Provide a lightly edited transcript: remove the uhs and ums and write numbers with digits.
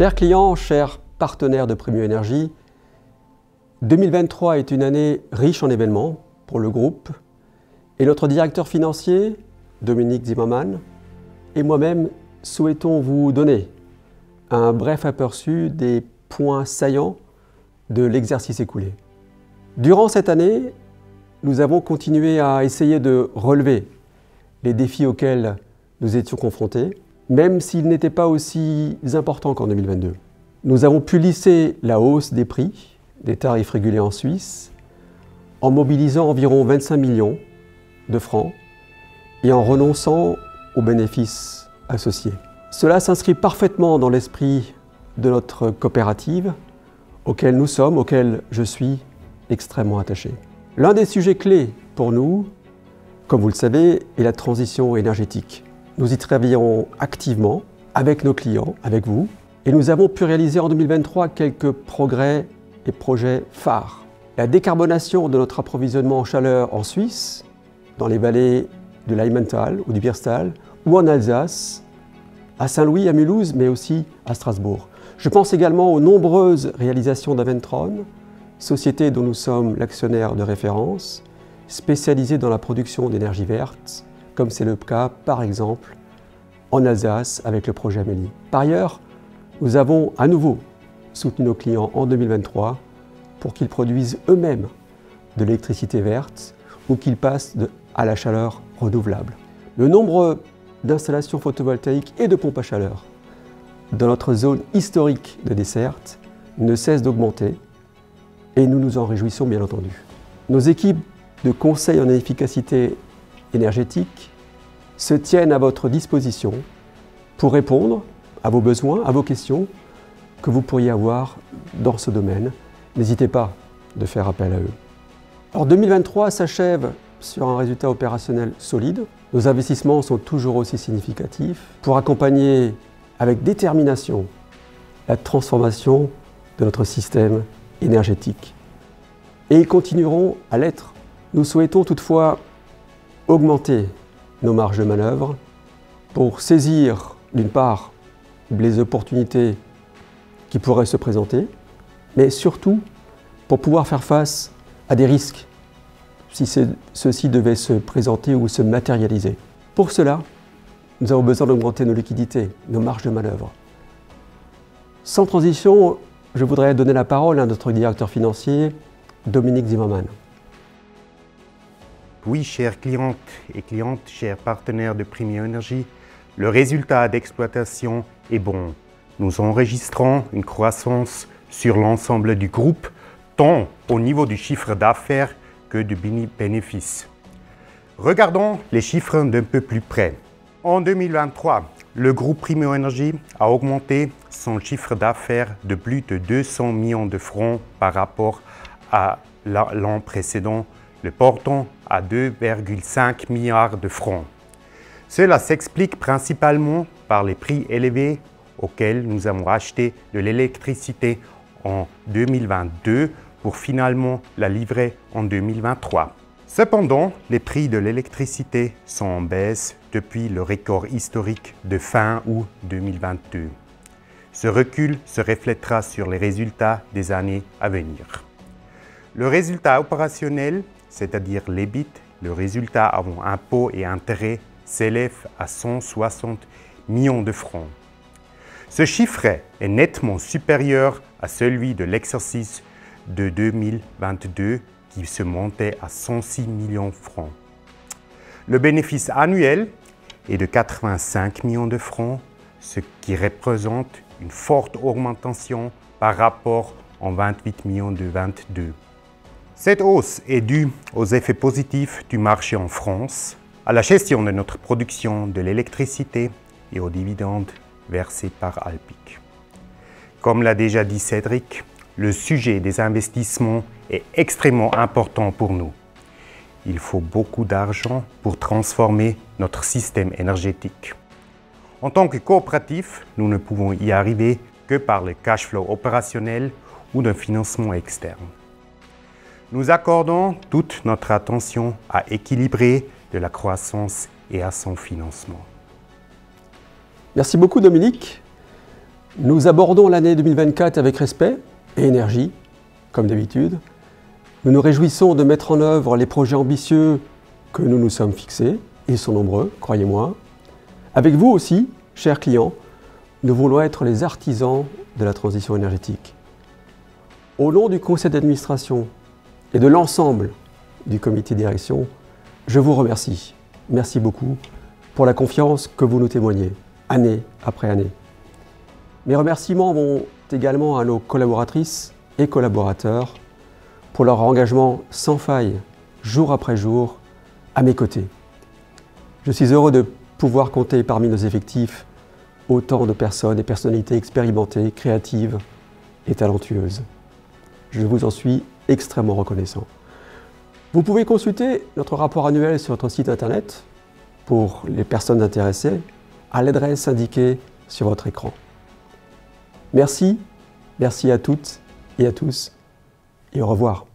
Chers clients, chers partenaires de Premio Énergie, 2023 est une année riche en événements pour le groupe et notre directeur financier, Dominique Zimmermann, et moi-même souhaitons vous donner un bref aperçu des points saillants de l'exercice écoulé. Durant cette année, nous avons continué à essayer de relever les défis auxquels nous étions confrontés, même s'ils n'étaient pas aussi importants qu'en 2022. Nous avons pu lisser la hausse des prix, des tarifs régulés en Suisse, en mobilisant environ 25 millions de francs et en renonçant aux bénéfices associés. Cela s'inscrit parfaitement dans l'esprit de notre coopérative, auquel je suis extrêmement attaché. L'un des sujets clés pour nous, comme vous le savez, est la transition énergétique. Nous y travaillons activement avec nos clients, avec vous, et nous avons pu réaliser en 2023 quelques progrès et projets phares. La décarbonation de notre approvisionnement en chaleur en Suisse, dans les vallées de l'Emmental ou du Birstal, ou en Alsace, à Saint-Louis, à Mulhouse, mais aussi à Strasbourg. Je pense également aux nombreuses réalisations d'Aventron, société dont nous sommes l'actionnaire de référence, spécialisée dans la production d'énergie verte, comme c'est le cas par exemple en Alsace avec le projet Amélie. Par ailleurs, nous avons à nouveau soutenu nos clients en 2023 pour qu'ils produisent eux-mêmes de l'électricité verte ou qu'ils passent à la chaleur renouvelable. Le nombre d'installations photovoltaïques et de pompes à chaleur dans notre zone historique de desserte ne cesse d'augmenter et nous nous en réjouissons bien entendu. Nos équipes de conseil en efficacité énergétique se tiennent à votre disposition pour répondre à vos besoins, à vos questions que vous pourriez avoir dans ce domaine. N'hésitez pas de faire appel à eux. Alors 2023 s'achève sur un résultat opérationnel solide. Nos investissements sont toujours aussi significatifs pour accompagner avec détermination la transformation de notre système énergétique. Et ils continueront à l'être. Nous souhaitons toutefois augmenter nos marges de manœuvre pour saisir, d'une part, les opportunités qui pourraient se présenter, mais surtout pour pouvoir faire face à des risques si ceux-ci devaient se présenter ou se matérialiser. Pour cela, nous avons besoin d'augmenter nos liquidités, nos marges de manœuvre. Sans transition, je voudrais donner la parole à notre directeur financier, Dominique Zimmermann. Oui, chères clientes et clientes, chers partenaires de Premio Énergie, le résultat d'exploitation est bon. Nous enregistrons une croissance sur l'ensemble du groupe, tant au niveau du chiffre d'affaires que du bénéfice. Regardons les chiffres d'un peu plus près. En 2023, le groupe Premio Énergie a augmenté son chiffre d'affaires de plus de 200 millions de francs par rapport à l'an précédent, le portant à 2,5 milliards de francs. Cela s'explique principalement par les prix élevés auxquels nous avons acheté de l'électricité en 2022 pour finalement la livrer en 2023. Cependant, les prix de l'électricité sont en baisse depuis le record historique de fin août 2022. Ce recul se reflètera sur les résultats des années à venir. Le résultat opérationnel, c'est-à-dire l'EBIT, le résultat avant impôts et intérêts, s'élève à 160 millions de francs. Ce chiffre est nettement supérieur à celui de l'exercice de 2022 qui se montait à 106 millions de francs. Le bénéfice annuel est de 85 millions de francs, ce qui représente une forte augmentation par rapport aux 28 millions de 2022. Cette hausse est due aux effets positifs du marché en France, à la gestion de notre production de l'électricité et aux dividendes versés par Alpiq. Comme l'a déjà dit Cédric, le sujet des investissements est extrêmement important pour nous. Il faut beaucoup d'argent pour transformer notre système énergétique. En tant que coopératif, nous ne pouvons y arriver que par le cash flow opérationnel ou d'un financement externe. Nous accordons toute notre attention à équilibrer de la croissance et à son financement. Merci beaucoup Dominique. Nous abordons l'année 2024 avec respect et énergie, comme d'habitude. Nous nous réjouissons de mettre en œuvre les projets ambitieux que nous nous sommes fixés, ils sont nombreux, croyez-moi. Avec vous aussi, chers clients, nous voulons être les artisans de la transition énergétique. Au nom du conseil d'administration et de l'ensemble du comité de direction, je vous remercie. Merci beaucoup pour la confiance que vous nous témoignez, année après année. Mes remerciements vont également à nos collaboratrices et collaborateurs pour leur engagement sans faille, jour après jour, à mes côtés. Je suis heureux de pouvoir compter parmi nos effectifs autant de personnes et personnalités expérimentées, créatives et talentueuses. Je vous en suis extrêmement reconnaissant. Vous pouvez consulter notre rapport annuel sur notre site internet pour les personnes intéressées à l'adresse indiquée sur votre écran. Merci à toutes et à tous et au revoir.